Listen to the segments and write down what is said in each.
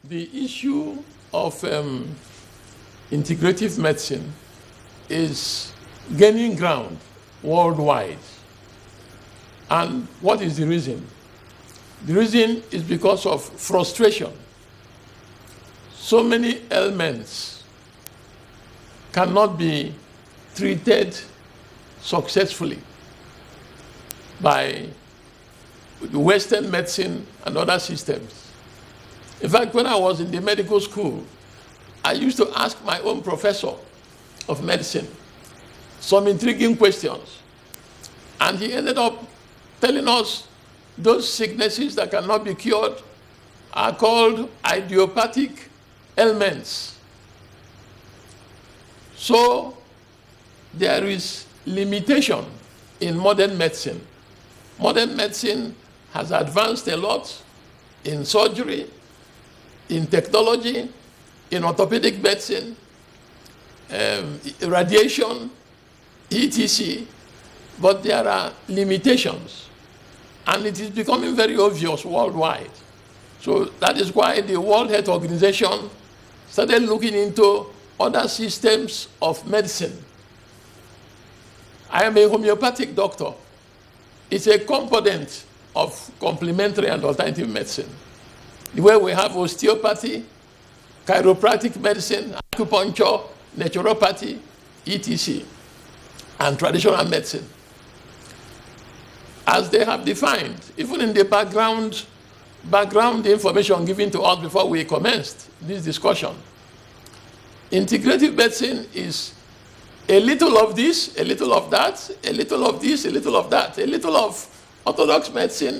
The issue of integrative medicine is gaining ground worldwide. And what is the reason? The reason is because of frustration. So many ailments cannot be treated successfully by the Western medicine and other systems. In fact, when I was in the medical school, I used to ask my own professor of medicine some intriguing questions. And he ended up telling us those sicknesses that cannot be cured are called idiopathic ailments. So there is limitation in modern medicine. Modern medicine has advanced a lot in surgery, in technology, in orthopedic medicine, radiation, etc. But there are limitations. And it is becoming very obvious worldwide. So that is why the World Health Organization started looking into other systems of medicine. I am a homeopathic doctor. It's a component of complementary and alternative medicine. The way we have osteopathy, chiropractic medicine, acupuncture, naturopathy, etc., and traditional medicine. As they have defined, even in the background information given to us before we commenced this discussion, integrative medicine is a little of this, a little of that, a little of this, a little of that, a little of orthodox medicine,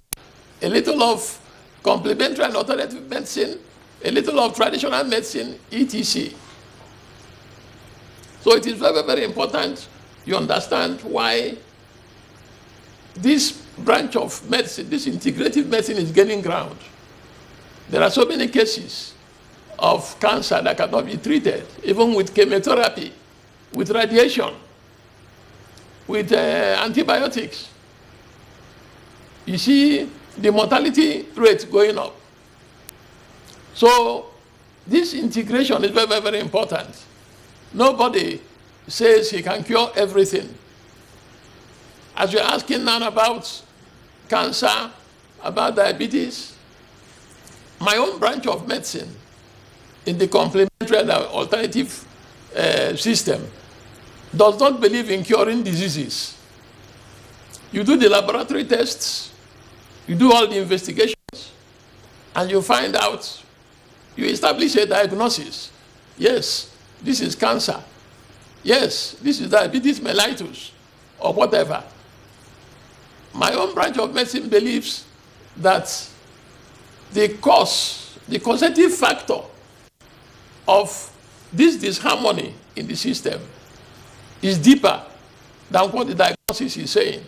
a little of complementary and alternative medicine, a little of traditional medicine, etc. So it is very, very important you understand why this branch of medicine, this integrative medicine, is gaining ground. There are so many cases of cancer that cannot be treated, even with chemotherapy, with radiation, with antibiotics. You see the mortality rate going up. So this integration is very, very, very important. Nobody says he can cure everything. As you're asking now about cancer, about diabetes, my own branch of medicine in the complementary and alternative system does not believe in curing diseases. You do the laboratory tests, you do all the investigations, and you find out, you establish a diagnosis. Yes, this is cancer. Yes, this is diabetes mellitus, or whatever. My own branch of medicine believes that the causative factor of this disharmony in the system is deeper than what the diagnosis is saying.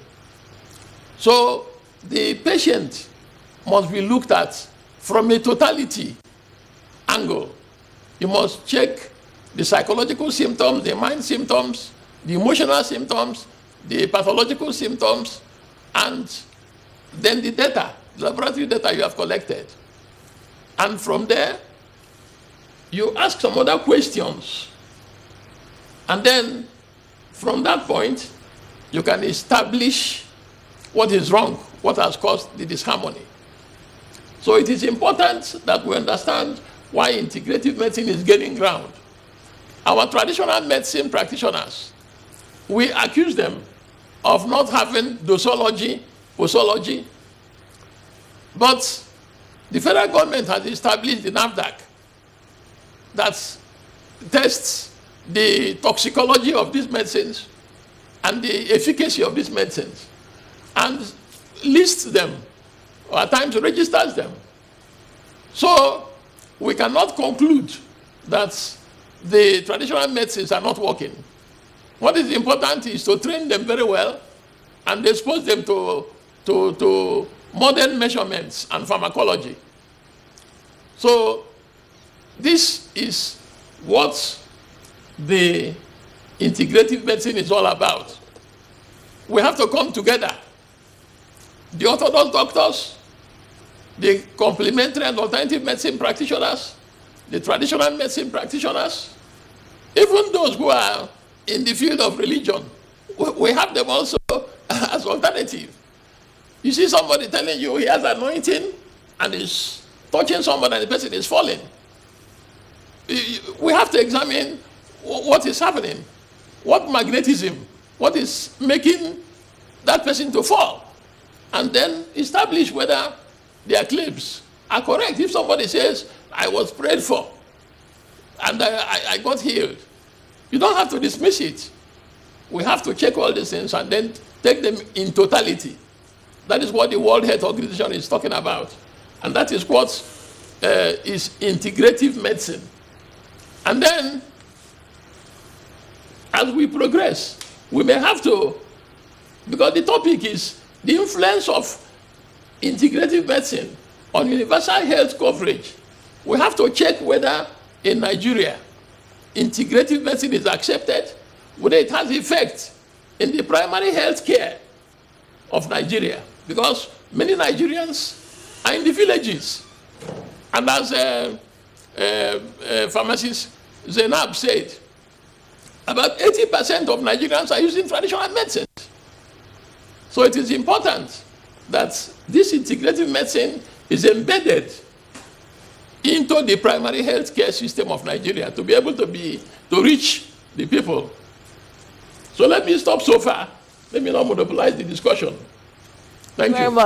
So the patient must be looked at from a totality angle. You must check the psychological symptoms, the mind symptoms, the emotional symptoms, the pathological symptoms, and then the data, the laboratory data you have collected. And from there, you ask some other questions. And then, from that point, you can establish what is wrong, what has caused the disharmony. So it is important that we understand why integrative medicine is gaining ground. Our traditional medicine practitioners, we accuse them of not having dosology, posology, but the federal government has established the NAFDAC that tests the toxicology of these medicines and the efficacy of these medicines and lists them, or at times registers them. So we cannot conclude that the traditional medicines are not working. What is important is to train them very well and expose them to modern measurements and pharmacology. So this is what the integrative medicine is all about. We have to come together. The orthodox doctors, the complementary and alternative medicine practitioners, the traditional medicine practitioners, even those who are in the field of religion, we have them also as alternative. You see somebody telling you he has anointing and is touching somebody and the person is falling. We have to examine what is happening, what magnetism, what is making that person to fall, and then establish whether their claims are correct. If somebody says, I was prayed for and I got healed, you don't have to dismiss it. We have to check all these things and then take them in totality. That is what the World Health Organization is talking about. And that is what is integrative medicine. And then, as we progress, we may have to, because the topic is the influence of integrative medicine on universal health coverage. We have to check whether in Nigeria, integrative medicine is accepted, whether it has effect in the primary health care of Nigeria, because many Nigerians are in the villages. And as pharmacist Zainab said, about 80% of Nigerians are using traditional medicine. So it is important that this integrative medicine is embedded into the primary health care system of Nigeria to be able to reach the people. So let me stop so far. Let me not monopolize the discussion. Thank you very much.